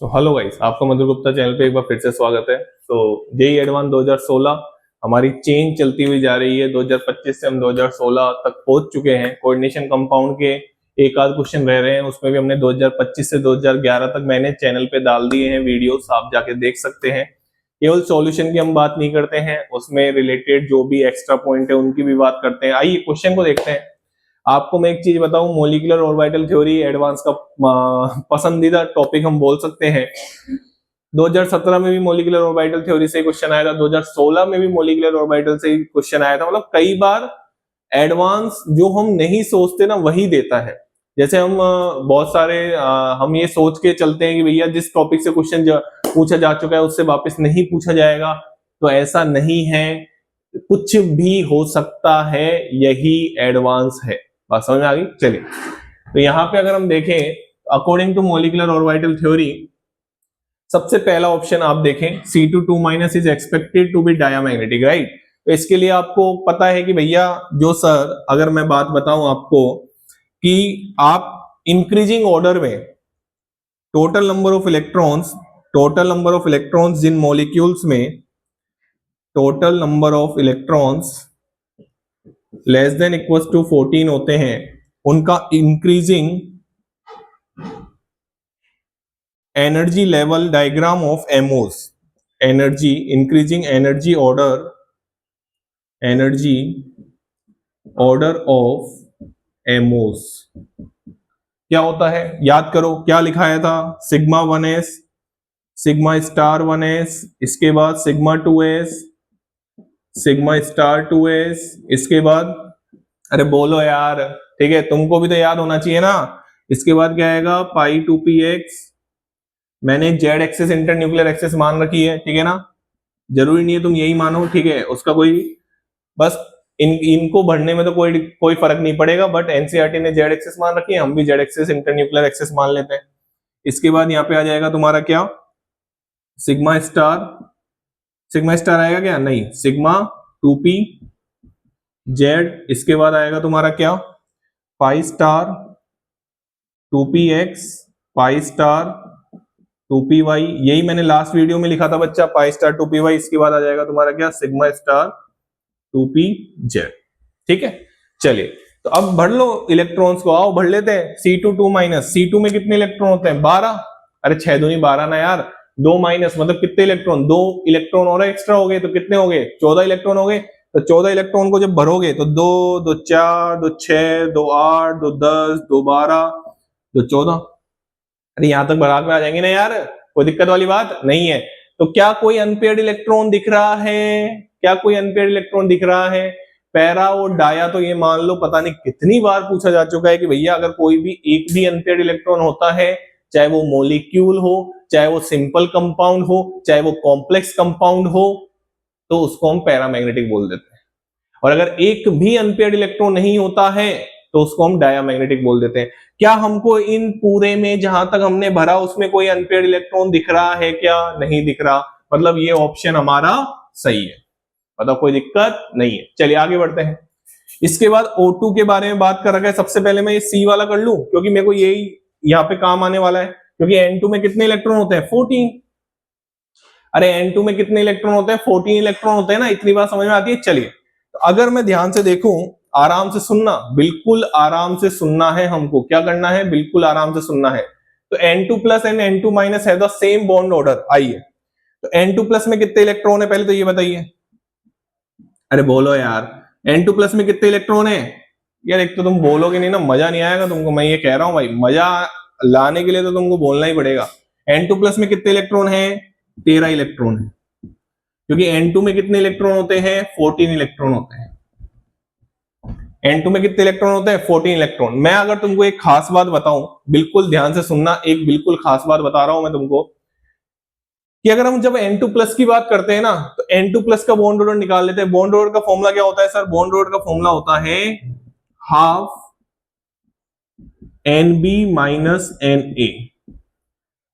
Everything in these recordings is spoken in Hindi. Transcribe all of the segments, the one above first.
हेलो गाइस, आपका मधुर गुप्ता चैनल पे एक बार फिर से स्वागत है। जेईई एडवांस 2016 हमारी चेन चलती हुई जा रही है। 2025 से हम 2016 तक पहुंच चुके हैं। कोऑर्डिनेशन कंपाउंड के एक आध क्वेश्चन रह रहे हैं, उसमें भी हमने 2025 से 2011 तक मैंने चैनल पे डाल दिए हैं वीडियोस, आप जाके देख सकते हैं। केवल सॉल्यूशन की हम बात नहीं करते हैं, उसमें रिलेटेड जो भी एक्स्ट्रा पॉइंट है उनकी भी बात करते हैं। आइए क्वेश्चन को देखते हैं। आपको मैं एक चीज बताऊं, मॉलिक्यूलर ऑर्बिटल थ्योरी एडवांस का पसंदीदा टॉपिक हम बोल सकते हैं। 2017 में भी मॉलिक्यूलर ऑर्बिटल थ्योरी से क्वेश्चन आया था, 2016 में भी मॉलिक्यूलर ऑर्बिटल से क्वेश्चन आया था। मतलब कई बार एडवांस जो हम नहीं सोचते ना वही देता है। जैसे हम बहुत सारे हम ये सोच के चलते हैं कि भैया जिस टॉपिक से क्वेश्चन पूछा जा चुका है उससे वापस नहीं पूछा जाएगा, तो ऐसा नहीं है। कुछ भी हो सकता है, यही एडवांस है। बात समझ में आ गई? चलिए, तो यहाँ पे अगर हम देखें according to molecular orbital theory, सबसे पहला ऑप्शन आप देखें C2 minus is expected to be diamagnetic, right. तो इसके लिए आपको पता है कि भैया जो सर, अगर मैं बात बताऊं आपको कि आप इंक्रीजिंग ऑर्डर में टोटल नंबर ऑफ इलेक्ट्रॉन्स जिन मॉलिक्यूल्स में total number of electrons less than equal to 14 होते हैं, उनका increasing energy level diagram of MOs, energy increasing energy order of MOs क्या होता है? याद करो क्या लिखाया था। Sigma 1s, sigma star 1s, इसके बाद sigma 2s, sigma star 2s, इसके बाद, अरे बोलो यार, ठीक है, तुमको भी तो याद होना चाहिए ना। इसके बाद क्या आएगा? Pi 2px। मैंने Z axis inter nuclear axis मान रखी है, ठीक है ना। जरूरी नहीं है तुम यही मानो, ठीक है, उसका कोई, बस इनको भरने में तो कोई फर्क नहीं पड़ेगा, बट एनसीईआरटी ने जेड एक्सेस मान रखी है, हम भी Z axis inter nuclear axis मान लेते हैं। इसके बाद यहाँ पे आ जाएगा तुम्हारा क्या? सिग्मा स्टार आएगा क्या? नहीं, सिग्मा 2p जेड। इसके बाद आएगा तुम्हारा क्या? Pi star 2px, pi star 2py। यही मैंने लास्ट वीडियो में लिखा था बच्चा, पाई स्टार 2py। इसके बाद आ जाएगा तुम्हारा क्या? Sigma star 2pz। ठीक है, चलिए, तो अब भर लो इलेक्ट्रॉन्स को, आओ भर लेते हैं। C2 माइनस, C2 में कितने इलेक्ट्रॉन होते हैं? 12। अरे 6 दूनी 12 ना यार, 2 माइनस मतलब कितने इलेक्ट्रॉन? 2 इलेक्ट्रॉन और एक्स्ट्रा हो गए, तो कितने हो गए? 14 इलेक्ट्रॉन हो गए। तो 14 इलेक्ट्रॉन को जब भरोगे तो 2 2 4 2 6 2 8 2 10 2 12 2 14। अरे यहां तक भरा में आ जाएंगे ना यार, कोई दिक्कत वाली बात नहीं है। तो क्या कोई अनपेयर्ड इलेक्ट्रॉन दिख रहा है? क्या कोई अनपेयर्ड इलेक्ट्रॉन दिख रहा है? पैरा और डाया तो ये मान लो पता नहीं कितनी बार पूछा जा चुका है कि भैया अगर कोई भी एक भी अनपेयर्ड इलेक्ट्रॉन होता है, चाहे वो मॉलिक्यूल हो, चाहे वो सिंपल कंपाउंड हो, चाहे वो कॉम्प्लेक्स कंपाउंड हो, तो उसको हम पैरामैग्नेटिक बोल देते हैं। और अगर एक भी अनपेयर्ड इलेक्ट्रॉन नहीं होता है तो उसको हम डायामैग्नेटिक बोल देते हैं। क्या हमको इन पूरे में जहां तक हमने भरा उसमें कोई अनपेयर्ड इलेक्ट्रॉन दिख रहा है क्या? नहीं दिख रहा, मतलब ये ऑप्शन हमारा सही है, मतलब कोई दिक्कत नहीं है। चलिए आगे बढ़ते हैं। इसके बाद O2 के बारे में बात कर रखा है। सबसे पहले मैं ये C वाला कर लूं क्योंकि मेरे को यही यहाँ पे काम आने वाला है, क्योंकि N2 में कितने इलेक्ट्रॉन होते हैं? 14। अरे N2 में कितने इलेक्ट्रॉन होते हैं? 14 इलेक्ट्रॉन होते हैं ना, इतनी बात समझ में आती है। चलिए, तो अगर मैं ध्यान से देखूं, आराम से सुनना, बिल्कुल आराम से सुनना है हमको। क्या करना है? बिल्कुल आराम से सुनना है। तो N2 plus and N2 minus है द सेम बॉन्ड ऑर्डर। आइए, तो N2 प्लस में कितने इलेक्ट्रॉन है पहले तो ये बताइए। अरे बोलो यार, N2 प्लस में कितने इलेक्ट्रॉन है? यार एक तो तुम बोलोगे नहीं ना, मजा नहीं आएगा तुमको। मैं ये कह रहा हूं भाई, मजा लाने के लिए तो तुमको बोलना ही पड़ेगा। N2 प्लस में कितने इलेक्ट्रॉन है? 13 इलेक्ट्रॉन है, क्योंकि N2 में कितने इलेक्ट्रॉन होते हैं? 14 इलेक्ट्रॉन होते हैं। N2 में कितने इलेक्ट्रॉन होते हैं? 14 इलेक्ट्रॉन। मैं अगर तुमको एक खास बात बताऊं, बिल्कुल ध्यान से सुनना, एक बिल्कुल खास बात बता रहा हूं मैं तुमको, कि अगर हम जब N2 प्लस की बात करते हैं ना, तो N2 प्लस का बॉन्ड ऑर्डर निकाल लेते हैं। बॉन्ड ऑर्डर का फॉर्मूला क्या होता है सर? बॉन्ड ऑर्डर का फॉर्मूला होता है हाफ NB माइनस NA,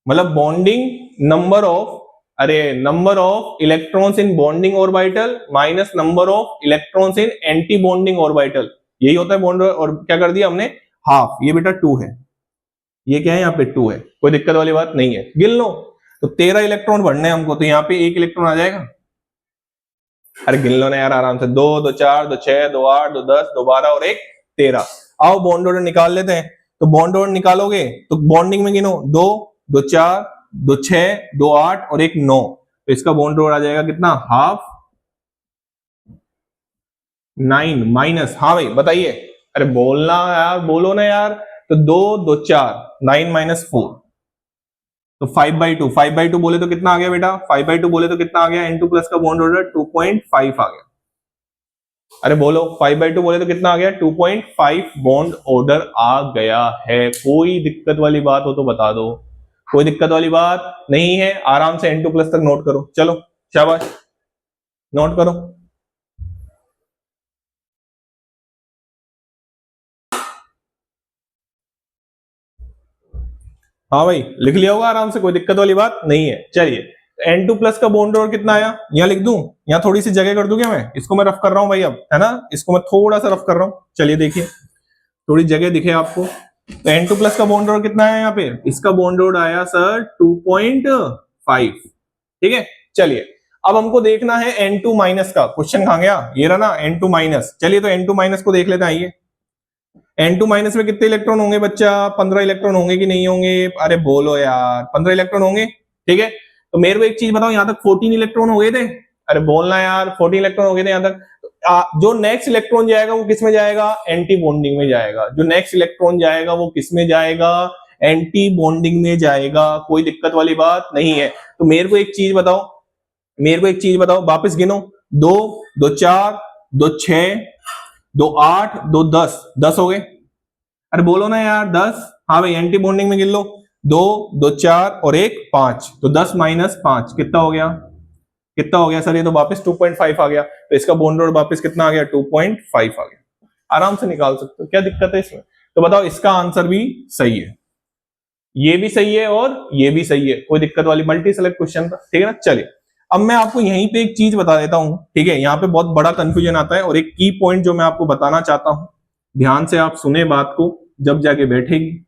मतलब बॉन्डिंग नंबर ऑफ, अरे number of electrons in bonding orbital minus number of electrons in anti bonding orbital, यही होता है बॉन्ड। और क्या कर दिया हमने? हाफ, ये बेटा 2 है। ये क्या है यहाँ पे 2 है, कोई दिक्कत वाली बात नहीं है, गिन लो। तो 13 इलेक्ट्रॉन बढ़ने हैं हमको, तो यहाँ पे 1 इलेक्ट्रॉन आ जाएगा। अरे गिन लो ना यार आराम से, 2 2 4 2 6 2 8 2 10 2 12 और 1 13। आओ बॉन्ड ऑर्डर निकाल लेते हैं। तो बॉन्ड ऑर्डर निकालोगे तो बॉन्डिंग में गिनो, 2 2 4 2 6 2 8 और 1 9। तो इसका बॉन्ड ऑर्डर आ जाएगा कितना, हाफ 9 माइनस, हाँ भाई बताइए, अरे बोलना यार, बोलो ना यार। तो 2 2 4 9 माइनस 4, तो 5/2, 5/2 बोले तो कितना आ गया बेटा, 5/2 बोले तो कितना आ गया, N2 प्लस का बॉन्ड ऑर्डर 2.5 आ गया। अरे बोलो 5/2 बोले तो कितना आ गया, 2.5 बॉन्ड ऑर्डर आ गया है। कोई दिक्कत वाली बात हो तो बता दो, कोई दिक्कत वाली बात नहीं है, आराम से N2 प्लस तक नोट करो, चलो शाबाश नोट करो। हाँ भाई लिख लिया होगा आराम से, कोई दिक्कत वाली बात नहीं है। चलिए N2 प्लस का बॉन्ड ऑर्डर कितना आया, यहाँ लिख दूं, यहाँ थोड़ी सी जगह कर दूं क्या मैं, इसको मैं रफ कर रहा हूं भाई अब, है ना, इसको मैं थोड़ा सा रफ कर रहा हूं। चलिए देखिए थोड़ी जगह दिखे आपको। तो N2 प्लस का बॉन्ड ऑर्डर कितना है यहाँ पे, इसका बॉन्ड ऑर्डर आया सर 2.5, ठीक है। चलिए अब हमको देखना है N2 माइनस का, क्वेश्चन कहां गया, ये रहा ना N2 माइनस। चलिए तो N2 माइनस को देख लेते हैं, आइए। N2 माइनस में कितने इलेक्ट्रॉन होंगे बच्चा, 15 इलेक्ट्रॉन होंगे कि नहीं होंगे, अरे बोलो यार 15 इलेक्ट्रॉन होंगे, ठीक है। तो मेरे को एक चीज बताओ, यहाँ तक 14 इलेक्ट्रॉन हो गए थे, अरे बोलना यार 14 इलेक्ट्रॉन हो गए थे यहाँ तक। जो नेक्स्ट इलेक्ट्रॉन जाएगा वो किस में जाएगा, एंटी बॉन्डिंग में जाएगा। जो नेक्स्ट इलेक्ट्रॉन जाएगा वो किस में जाएगा, एंटी बॉन्डिंग में जाएगा, कोई दिक्कत वाली बात नहीं है। तो मेरे को एक चीज बताओ, मेरे को एक चीज बताओ, वापस गिनो, 2 2 4 2 6 2 8 2 10, 10 हो गए। अरे बोलो ना यार 10, हाँ भाई एंटी बॉन्डिंग में गिन लो, 2 2 4 और 1 5, तो 10 माइनस 5 कितना हो गया, कितना हो गया सर, ये तो वापस 2.5 आ गया। तो इसका बॉन्ड ऑर्डर वापस कितना आ गया, 2.5 आ गया। आराम से निकाल सकते हो, क्या दिक्कत है इसमें। तो बताओ इसका आंसर भी सही है, ये भी सही है और ये भी सही है, कोई दिक्कत वाली, मल्टी सेलेक्ट क्वेश्चन था, ठीक है ना। चलिए अब मैं आपको यहीं पे एक चीज बता देता हूं, ठीक है, यहाँ पे बहुत बड़ा कंफ्यूजन आता है और एक की पॉइंट जो मैं आपको बताना चाहता हूं, ध्यान से आप सुने बात को, जब जाके बैठेगी।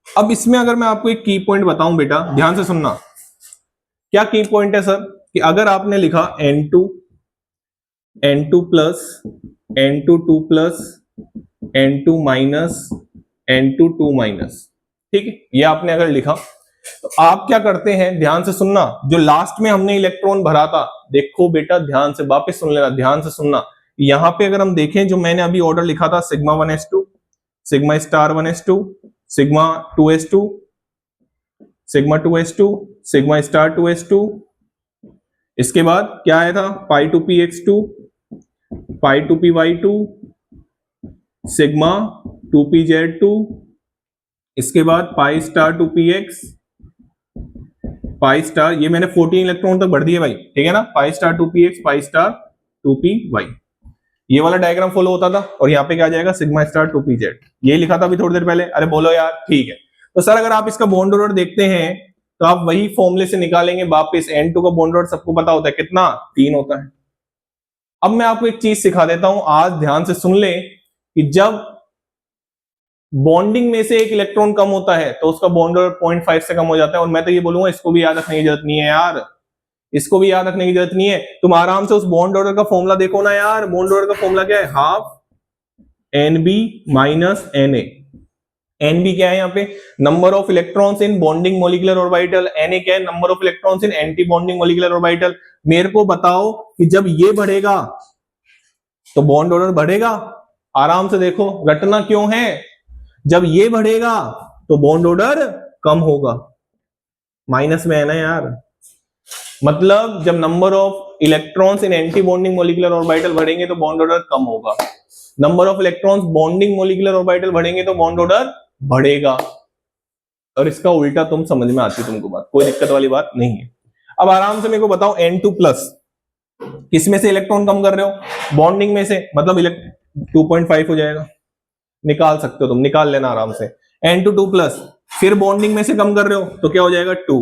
अब इसमें अगर मैं आपको एक की पॉइंट बताऊं बेटा, ध्यान से सुनना, क्या की पॉइंट है सर, कि अगर आपने लिखा N2 N2 plus N2 2 plus N2 minus N2 2 minus, ठीक है, ये आपने अगर लिखा, तो आप क्या करते हैं, ध्यान से सुनना, जो लास्ट में हमने इलेक्ट्रॉन भरा था, देखो बेटा ध्यान से वापस सुन लेना, ध्यान से सुनना। यहां पे अगर हम देखें, जो मैंने अभी ऑर्डर लिखा था, sigma 1s2 sigma star 1s2 sigma 2s2 sigma 2s2 sigma star 2s2, इसके बाद क्या आया था, पाई 2px2 पाई 2py2 सिग्मा 2pz2, इसके बाद pi star 2px pi star, ये मैंने 14 इलेक्ट्रॉन तक बढ़ दिए भाई, ठीक है ना, pi star 2px pi star 2py, ये वाला डायग्राम फॉलो होता था। और यहाँ पे क्या आ जाएगा, सिग्मा स्टार 2pz, ये लिखा था अभी थोड़ी देर पहले, अरे बोलो यार, ठीक है। तो सर अगर आप इसका बॉन्ड ऑर्डर देखते हैं, तो आप वही फॉर्मूले से निकालेंगे वापस, N2 का बॉन्ड ऑर्डर सबको पता होता है कितना, 3 होता है। अब मैं आपको एक चीज सिखा देता हूं, आज ध्यान से सुन ले, कि जब बॉन्डिंग में से एक इलेक्ट्रॉन कम होता है तो उसका बॉन्ड ऑर्डर 0.5 से कम हो जाता है। और मैं तो ये बोलूंगा इसको भी याद रखने की जरूरत नहीं है यार, इसको भी याद रखने की जरूरत नहीं है, तुम आराम से उस बॉन्ड ऑर्डर का फॉर्मूला देखो ना यार। बॉन्ड ऑर्डर का फॉर्मूला क्या है, half NB minus Na। NB क्या है यहाँ पे, number of electrons in bonding molecular orbital, Na क्या है, number of electrons in anti bonding molecular orbital. मेरे को बताओ कि जब ये बढ़ेगा तो बॉन्ड ऑर्डर बढ़ेगा, आराम से देखो, रटना क्यों है, जब ये बढ़ेगा तो बॉन्ड ऑर्डर कम होगा, माइनस में है ना यार, मतलब जब number of electrons in anti bonding molecular orbital बढ़ेंगे तो बॉन्ड ऑर्डर कम होगा, number of electrons bonding molecular orbital बढ़ेंगे तो बॉन्ड ऑर्डर बढ़ेगा। और इसका उल्टा तुम समझ में आती तुमको बात, कोई दिक्कत वाली बात नहीं है। अब आराम से मेरे को बताओ, N2 प्लस किसमें से इलेक्ट्रॉन कम कर रहे हो, बॉन्डिंग में से, मतलब 2.5 हो जाएगा, निकाल सकते हो तुम, निकाल लेना आराम से। N2 2 प्लस, फिर बॉन्डिंग में से कम कर रहे हो तो क्या हो जाएगा 2,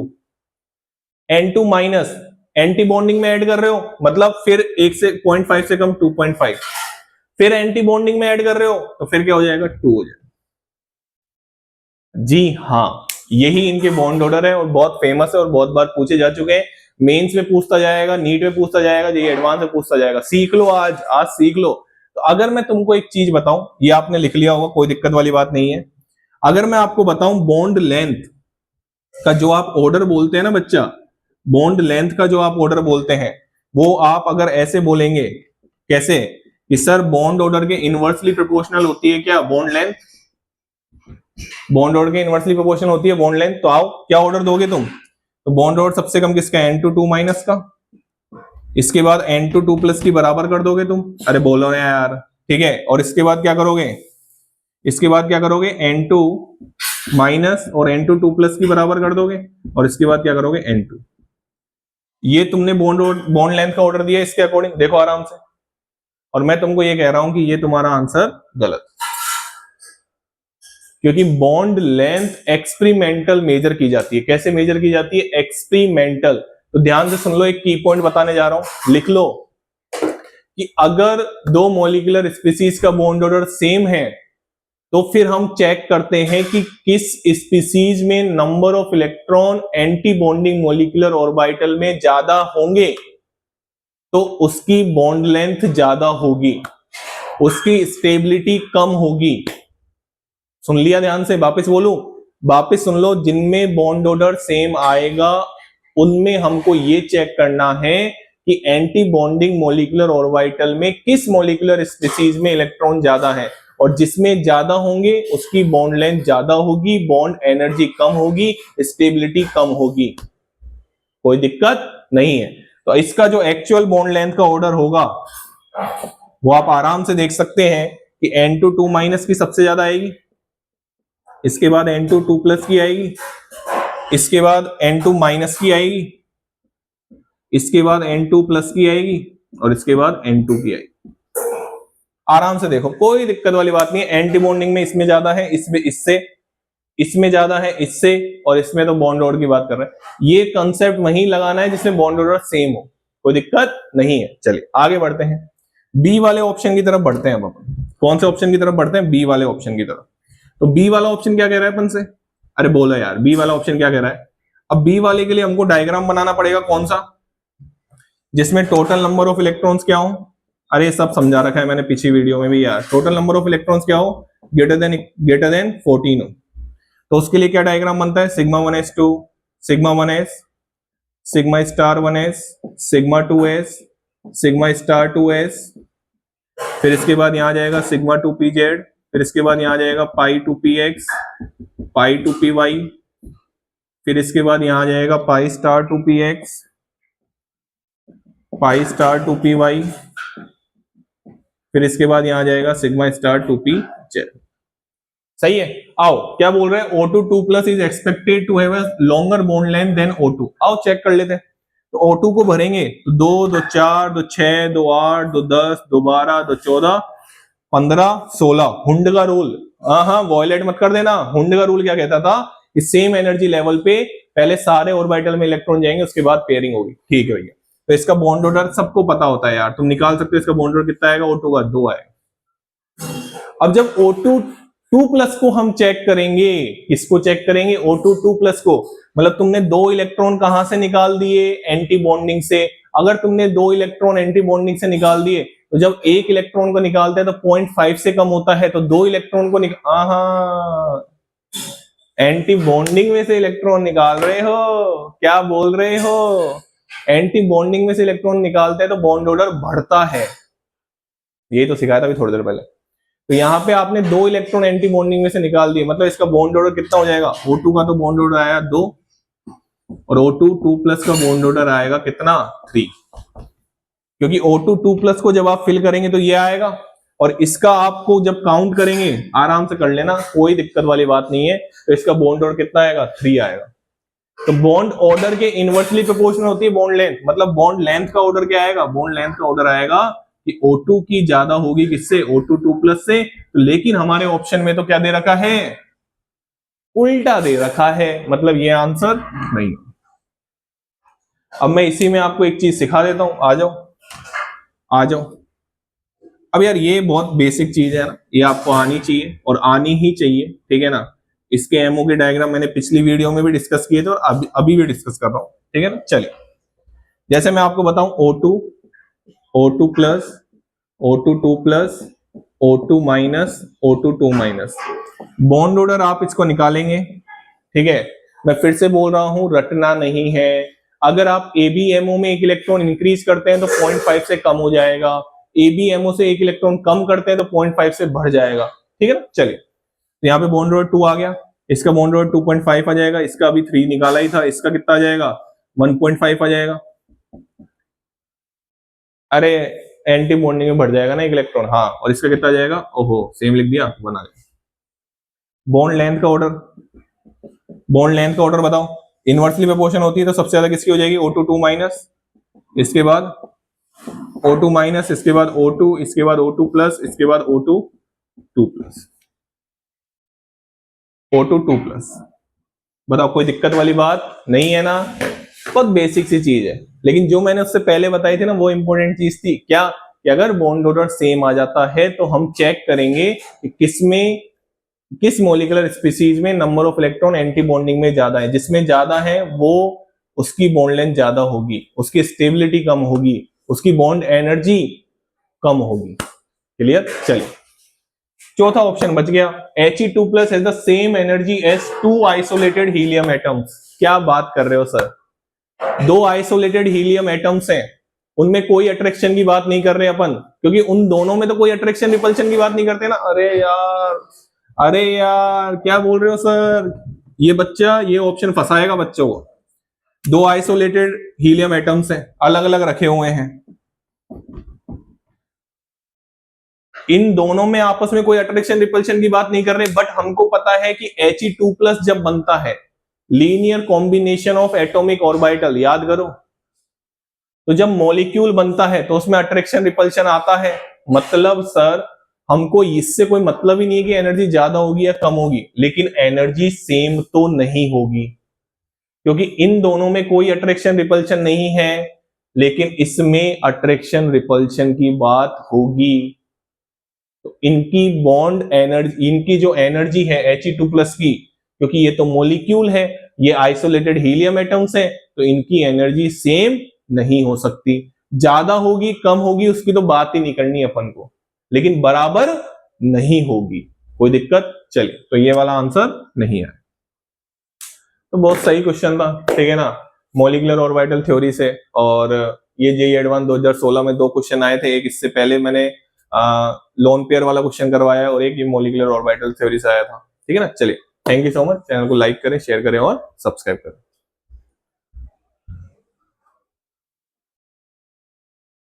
N2 माइनस एंटी बॉन्डिंग में ऐड कर रहे हो, मतलब फिर 1 से 0.5 से कम 2.5, फिर एंटी बॉन्डिंग में ऐड कर रहे हो तो फिर क्या हो जाएगा 2 हो जाएगा। जी हाँ, यही इनके बॉन्ड ऑर्डर है और बहुत फेमस है और बहुत बार पूछे जा चुके हैं। मेंस में पूछता जाएगा, नीट में पूछता जाएगा, ये एडवांस में पूछता जाएगा। सीख लो, आज आज सीख लो। तो अगर मैं तुमको एक चीज बताऊं, ये आपने लिख लिया होगा, कोई दिक्कत वाली बात नहीं है। अगर मैं आपको बताऊं बॉन्ड लेंथ का जो आप ऑर्डर बोलते हैं ना बच्चा, बॉन्ड लेंथ का जो आप ऑर्डर बोलते हैं, वो आप अगर ऐसे बोलेंगे, कैसे कि सर बॉन्ड ऑर्डर के इनवर्सली प्रोपोर्शनल होती है क्या बॉन्ड लेंथ, बॉन्ड ऑर्डर के इनवर्सली प्रोपोर्शनल होती है बॉन्ड लेंथ, तो आओ क्या ऑर्डर दोगे तुम, तो बॉन्ड ऑर्डर सबसे कम किसका, n/2 माइनस का, इसके बाद n/2 प्लस की बराबर कर दोगे तुम, अरे बोलो ना यार, ठीक है। और इसके बाद क्या करोगे, इसके बाद क्या करोगे, n2 माइनस और n2 प्लस की बराबर कर दोगे, और इसके बाद क्या करोगे, n2। ये तुमने बॉन्ड लेंथ का ऑर्डर दिया इसके अकॉर्डिंग, देखो आराम से। और मैं तुमको ये कह रहा हूं कि ये तुम्हारा आंसर गलत, क्योंकि बॉन्ड लेंथ एक्सपेरिमेंटल मेजर की जाती है। कैसे मेजर की जाती है, एक्सपेरिमेंटल। तो ध्यान से सुन लो, एक की पॉइंट बताने जा रहा हूं, लिख लो कि अगर दो मॉलिक्यूलर स्पीसीज का बॉन्ड ऑर्डर सेम है, तो फिर हम चेक करते हैं कि किस स्पीसीज में number of electron anti bonding molecular orbital में ज्यादा होंगे, तो उसकी बॉन्ड लेंथ ज्यादा होगी, उसकी स्टेबिलिटी कम होगी। सुन लिया ध्यान से, वापस बोलूं, वापस सुन लो, जिनमें बॉन्ड ऑर्डर सेम आएगा उनमें हमको ये चेक करना है कि एंटी बॉन्डिंग मॉलिक्यूलर ऑर्बिटल में किस मॉलिक्यूलर स्पीसीज में इलेक्ट्रॉन ज्यादा है, और जिसमें ज्यादा होंगे उसकी बॉन्ड लेंथ ज्यादा होगी, बॉन्ड एनर्जी कम होगी, स्टेबिलिटी कम होगी। कोई दिक्कत नहीं है। तो इसका जो एक्चुअल बॉन्ड लेंथ का ऑर्डर होगा वो आप आराम से देख सकते हैं कि n/2 माइनस की सबसे ज्यादा आएगी, इसके बाद n/2 प्लस की आएगी, इसके बाद n2 माइनस की आएगी, इसके बाद n2 प्लस की आएगी, और इसके बाद n2 की आएगी। आराम से देखो, कोई दिक्कत वाली बात नहीं है। एंटी बॉन्डिंग में इसमें ज्यादा है, इसमें इससे, इसमें ज्यादा है इससे, और इसमें तो बॉन्ड ऑर्डर की बात कर रहे हैं। ये कंसेप्ट वहीं लगाना है जिसमें बॉन्ड ऑर्डर सेम हो, कोई दिक्कत नहीं है। चलिए आगे बढ़ते हैं, बी वाले ऑप्शन की तरफ बढ़ते हैं। अब अपन कौन से ऑप्शन की तरफ बढ़ते हैं, बी वाले ऑप्शन की तरफ। तो बी वाला ऑप्शन क्या कह रहा है अपन से, अरे बोलो यार, बी वाला ऑप्शन क्या कह रहा है। अब बी वाले के लिए हमको डायग्राम बनाना पड़ेगा, कौन सा, जिसमें टोटल नंबर ऑफ इलेक्ट्रॉन्स क्या हो। अरे सब समझा रखा है मैंने पिछली वीडियो में भी यार, टोटल नंबर ऑफ इलेक्ट्रॉन्स क्या हो, ग्रेटर देन 14 हो। तो उसके लिए क्या डायग्राम बनता है, sigma 1s2, sigma 1s, sigma star 1s, sigma 2s, sigma star 2s, फिर इसके बाद यहां जाएगा सिग्मा 2pz, फिर इसके बाद यहां जाएगा पाई 2px, पाई 2py, फिर इसके बाद यहां जाएगा pi star 2px, pi star 2py, फिर इसके बाद यहां जाएगा सिग्मा स्टार 2pz। सही है। आओ क्या बोल रहे हैं, O2 2 plus is expected to have a longer bond length than O2। आओ चेक कर लेते हैं। तो O2 को भरेंगे तो 2 2 4 2 6 2 8 2 10 2 12 2 14 15 16, हुंड का रूल। हाँ वॉयलेट मत कर देना। हुंड का रूल क्या कहता था कि सेम एनर्जी लेवल पे पहले सारे ऑर्बिटल में इलेक्ट्रॉन जाएंगे, उसके बाद पेयरिंग होगी। ठीक है भैया, तो इसका बॉन्ड ऑर्डर सबको पता होता है यार, तुम निकाल सकते हो इसका बॉन्ड ऑर्डर कितना आएगा, O2 का 2 आएगा। अब जब O2 2 प्लस को हम चेक करेंगे, किसको चेक करेंगे, O2 2 प्लस को, मतलब तुमने 2 इलेक्ट्रॉन कहां से निकाल दिए, एंटी बॉन्डिंग से। अगर तुमने 2 इलेक्ट्रॉन एंटी बॉन्डिंग से निकाल दिए, तो जब एक इलेक्ट्रॉन को निकालते हैं तो 0.5 से कम होता है, तो 2 इलेक्ट्रॉन को एंटी बॉन्डिंग में से इलेक्ट्रॉन निकाल रहे हो, क्या बोल रहे हो, एंटी बॉन्डिंग में से इलेक्ट्रॉन निकालते हैं तो बॉन्ड ऑर्डर बढ़ता है। ये तो सिखाया था अभी थोड़ी देर पहले। तो यहाँ पे आपने 2 इलेक्ट्रॉन एंटी बॉन्डिंग में से निकाल दिए, मतलब इसका बॉन्ड ऑर्डर कितना हो जाएगा, O2 का तो बॉन्ड ऑर्डर आया 2, और O2 2 प्लस का बॉन्ड ऑर्डर आएगा कितना, 3। क्योंकि O2 2 प्लस को जब आप फिल करेंगे तो ये आएगा, और इसका आपको जब काउंट करेंगे, आराम से कर लेना, कोई दिक्कत वाली बात नहीं है। तो इसका बॉन्ड ऑर्डर कितना आएगा, 3 आएगा। तो बॉन्ड ऑर्डर के इनवर्सली प्रोपोर्शनल होती है बॉन्ड लेंथ, मतलब बॉन्ड लेंथ का ऑर्डर क्या आएगा, बॉन्ड लेंथ का ऑर्डर आएगा कि O2 की ज्यादा होगी किससे, O2 2 प्लस से। तो लेकिन हमारे ऑप्शन में तो क्या दे रखा है, उल्टा दे रखा है, मतलब ये आंसर नहीं। अब मैं इसी में आपको एक चीज सिखा देता हूं, आ जाओ आ जाओ। अब यार ये बहुत बेसिक चीज है ना, ये आपको आनी चाहिए और आनी ही चाहिए, ठीक है ना। इसके एमओ के डायग्राम मैंने पिछली वीडियो में भी डिस्कस किए थे और अभी भी डिस्कस कर रहा हूं, ठीक है ना। चलिए, जैसे मैं आपको बताऊं O2 plus, O2 2 plus, O2 minus, O2 2 minus, bond order आप इसको निकालेंगे, ठीक है। मैं फिर से बोल रहा हूं, रटना नहीं है। अगर आप ABMO में एक इलेक्ट्रॉन इंक्रीज करते हैं तो 0.5 से कम हो जाएगा, ABMO से एक इलेक्ट्रॉन कम करते हैं तो 0.5 से बढ़ जाएगा, ठीक है ना। चलिए, तो यहाँ पे बॉन्ड ऑर्डर 2 आ गया, इसका बॉन्ड ऑर्डर 2.5 आ जाएगा, इसका अभी 3 निकाला ही था, इसका कितना आ जाएगा 1.5 आ जाएगा। अरे एंटी बॉन्डिंग में बढ़ जाएगा ना एक इलेक्ट्रॉन, हाँ, और इसका कितना आ जाएगा, ओहो सेम लिख दिया, बना दिया। बॉन्ड लेंथ का ऑर्डर बताओ, इनवर्सली प्रोपोर्शन होती है तो सबसे ज्यादा किसकी हो जाएगी, O2 2 माइनस, इसके बाद O2 माइनस, इसके बाद O2, इसके बाद O2 प्लस, इसके बाद O2 2 प्लस, O2 2 प्लस। बताओ कोई दिक्कत वाली बात नहीं है ना, बहुत बेसिक सी चीज है। लेकिन जो मैंने उससे पहले बताई थी ना, वो इंपॉर्टेंट चीज थी क्या, कि अगर बॉन्ड ऑर्डर सेम आ जाता है तो हम चेक करेंगे कि किस मॉलिक्यूलर स्पीसीज में number of electron anti bonding में ज्यादा है। जिसमें ज्यादा है वो, उसकी बॉन्ड लेंथ ज्यादा होगी, उसकी स्टेबिलिटी कम होगी, उसकी बॉन्ड एनर्जी कम होगी। क्लियर। चलिए, चौथा ऑप्शन बच गया, He2 plus has the same energy as 2 isolated helium atoms. क्या बात कर रहे हो सर, 2 आइसोलेटेड हीलियम एटम्स हैं, उनमें कोई अट्रैक्शन की बात नहीं कर रहे अपन, क्योंकि उन दोनों में तो कोई अट्रैक्शन रिपल्शन की बात नहीं करते ना। अरे यार क्या बोल रहे हो सर, ये बच्चा ये ऑप्शन फंसाएगा बच्चों को। 2 आइसोलेटेड हीलियम एटम्स हैं, अलग अलग रखे हुए हैं, इन दोनों में आपस में कोई अट्रैक्शन रिपल्शन की बात नहीं कर रहे, बट हमको पता है कि He2 प्लस जब बनता है, linear combination of atomic orbital, याद करो, तो जब मॉलिक्यूल बनता है तो उसमें अट्रैक्शन रिपल्शन आता है। मतलब सर हमको इससे कोई मतलब ही नहीं है कि एनर्जी ज्यादा होगी या कम होगी, लेकिन एनर्जी सेम तो नहीं होगी, क्योंकि इन दोनों में कोई अट्रैक्शन रिपल्शन नहीं है, लेकिन इसमें अट्रैक्शन रिपल्शन की बात होगी। तो इनकी बॉन्ड एनर्जी, इनकी जो एनर्जी है He2 प्लस की, क्योंकि ये तो मॉलिक्यूल है, ये आइसोलेटेड हीलियम एटम्स है, तो इनकी एनर्जी सेम नहीं हो सकती, ज्यादा होगी कम होगी उसकी तो बात ही नहीं करनी अपन को, लेकिन बराबर नहीं होगी। कोई दिक्कत। चलिए, तो ये वाला आंसर नहीं है। तो बहुत सही क्वेश्चन था, ठीक है ना, मॉलिक्यूलर ऑर्बिटल थ्योरी से। और ये JEE एडवांस 2016 में 2 क्वेश्चन आए थे, एक इससे पहले मैंने लोन पेयर वाला क्वेश्चन करवाया और एक ये मॉलिक्यूलर ऑर्बिटल थ्योरी से आया था, ठीक है ना। चलिए, thank you so much, channel को लाइक करें, शेयर करें और सब्सक्राइब करें।